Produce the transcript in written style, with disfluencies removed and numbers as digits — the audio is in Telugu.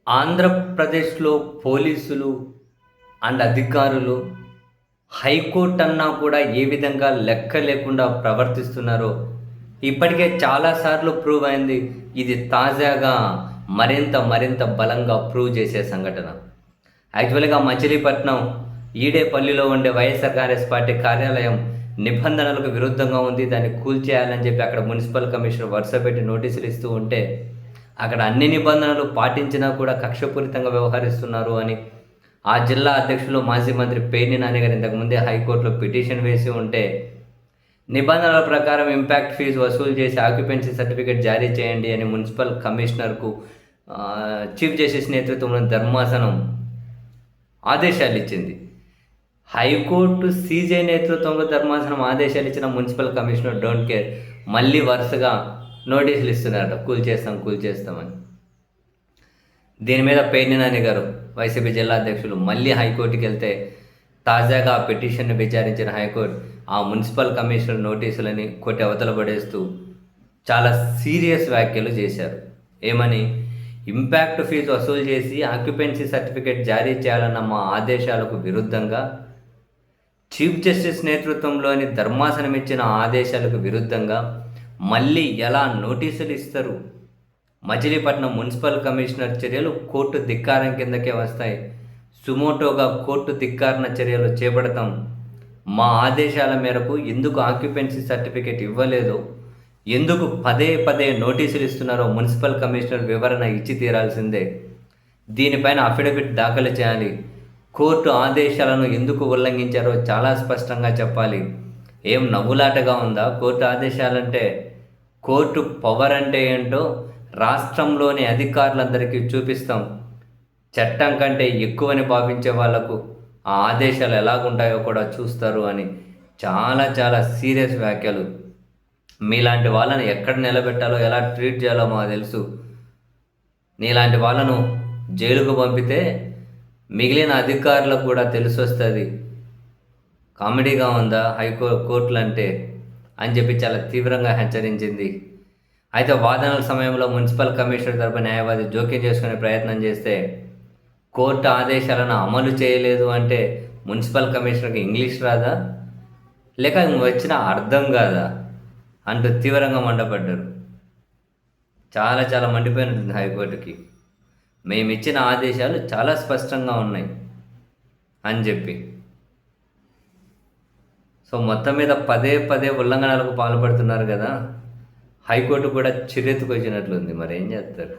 ఆంధ్రప్రదేశ్‌లో పోలీసులు అండ్ అధికారులు హైకోర్ట్ అన్నా కూడా ఏ విధంగా లెక్క లేకుండా ప్రవర్తిస్తున్నారో ఇప్పటికే చాలా సార్లు ప్రూవ్ అయింది. ఇది తాజాగా మరింత బలంగా ప్రూవ్ చేసే సంఘటన. యాక్చువల్‌గా మచిలీపట్నం ఈడేపల్లిలో ఉండే వైఎస్ఆర్ కాంగ్రెస్ పార్టీ కార్యాలయం నిబంధనలకు విరుద్ధంగా ఉంది. దాన్ని కూల్చేయాలని చెప్పి అక్కడ మున్సిపల్ కమిషనర్ వరుసపెట్టి నోటీసులు ఇస్తూ ఉంటే, అక్కడ అన్ని నిబంధనలు పాటించినా కూడా కక్షపూరితంగా వ్యవహరిస్తున్నారు అని ఆ జిల్లా అధ్యక్షులు మాజీ మంత్రి పేర్ని నాని గారు ఇంతకుముందే హైకోర్టులో పిటిషన్ వేసి ఉంటే, నిబంధనల ప్రకారం ఇంపాక్ట్ ఫీజు వసూలు చేసి ఆక్యుపెన్సీ సర్టిఫికేట్ జారీ చేయండి అని మున్సిపల్ కమిషనర్కు చీఫ్ జస్టిస్ నేతృత్వంలోని ధర్మాసనం ఆదేశాలు ఇచ్చింది. హైకోర్టు సీజే నేతృత్వంలో ధర్మాసనం ఆదేశాలు ఇచ్చిన మున్సిపల్ కమిషనర్ డోంట్ కేర్. మళ్ళీ వరుసగా నోటీసులు ఇస్తున్నారట, కూల్చేస్తామని. దీని మీద పేర్ని నాని గారు వైసీపీ జిల్లా అధ్యక్షులు మళ్ళీ హైకోర్టుకి వెళ్తే, తాజాగా ఆ పిటిషన్ను విచారించిన హైకోర్టు ఆ మున్సిపల్ కమిషనర్ నోటీసులని కొట్టి అవతల పడేస్తూ చాలా సీరియస్ వ్యాఖ్యలు చేశారు. ఏమని? ఇంపాక్ట్ ఫీజు వసూలు చేసి ఆక్యుపెన్సీ సర్టిఫికేట్ జారీ చేయాలన్న మా ఆదేశాలకు విరుద్ధంగా, చీఫ్ జస్టిస్ నేతృత్వంలోని ధర్మాసనం ఇచ్చిన ఆదేశాలకు విరుద్ధంగా మళ్ళీ ఎలా నోటీసులు ఇస్తారు? మచిలీపట్నం మున్సిపల్ కమిషనర్ చర్యలు కోర్టు ధిక్కారం కిందకే వస్తాయి. సుమోటోగా కోర్టు ధిక్కారణ చర్యలు చేపడతాం. మా ఆదేశాల మేరకు ఎందుకు ఆక్యుపెన్సీ సర్టిఫికేట్ ఇవ్వలేదో, ఎందుకు పదే నోటీసులు ఇస్తున్నారో మున్సిపల్ కమిషనర్ వివరణ ఇచ్చి తీరాల్సిందే. దీనిపైన అఫిడవిట్ దాఖలు చేయాలి. కోర్టు ఆదేశాలను ఎందుకు ఉల్లంఘించారో చాలా స్పష్టంగా చెప్పాలి. ఏం నవ్వులాటగా ఉందా? కోర్టు ఆదేశాలంటే, కోర్టు పవర్ అంటే ఏంటో రాష్ట్రంలోని అధికారులందరికీ చూపిస్తాం. చట్టం కంటే ఎక్కువని భావించే వాళ్లకు ఆ ఆదేశాలు ఎలాగుంటాయో కూడా చూస్తారు అని చాలా సీరియస్ వ్యాఖ్యలు. మీలాంటి వాళ్ళని ఎక్కడ నిలబెట్టాలో, ఎలా ట్రీట్ చేయాలో మాకు తెలుసు. నీలాంటి వాళ్ళను జైలుకు పంపితే మిగిలిన అధికారులకు కూడా తెలిసి వస్తుంది. కామెడీగా ఉందా కోర్టులు అంటే అని చెప్పి చాలా తీవ్రంగా హెచ్చరించింది. అయితే వాదనల సమయంలో మున్సిపల్ కమిషనర్ తరపు న్యాయవాది జోక్యం చేసుకునే ప్రయత్నం చేస్తే, కోర్టు ఆదేశాలను అమలు చేయలేదు అంటే మున్సిపల్ కమిషనర్కి ఇంగ్లీష్ రాదా, లేక వచ్చిన అర్థం కాదా అంటూ తీవ్రంగా మండపడ్డారు. చాలా మండిపోయినట్టుంది హైకోర్టుకి. మేము ఇచ్చిన ఆదేశాలు చాలా స్పష్టంగా ఉన్నాయి అని చెప్పి. సో మొత్తం మీద పదే ఉల్లంఘనలకు పాల్పడుతున్నారు కదా, హైకోర్టు కూడా చిరెత్తుకొచ్చినట్లుంది. మరి ఏం చేస్తారు?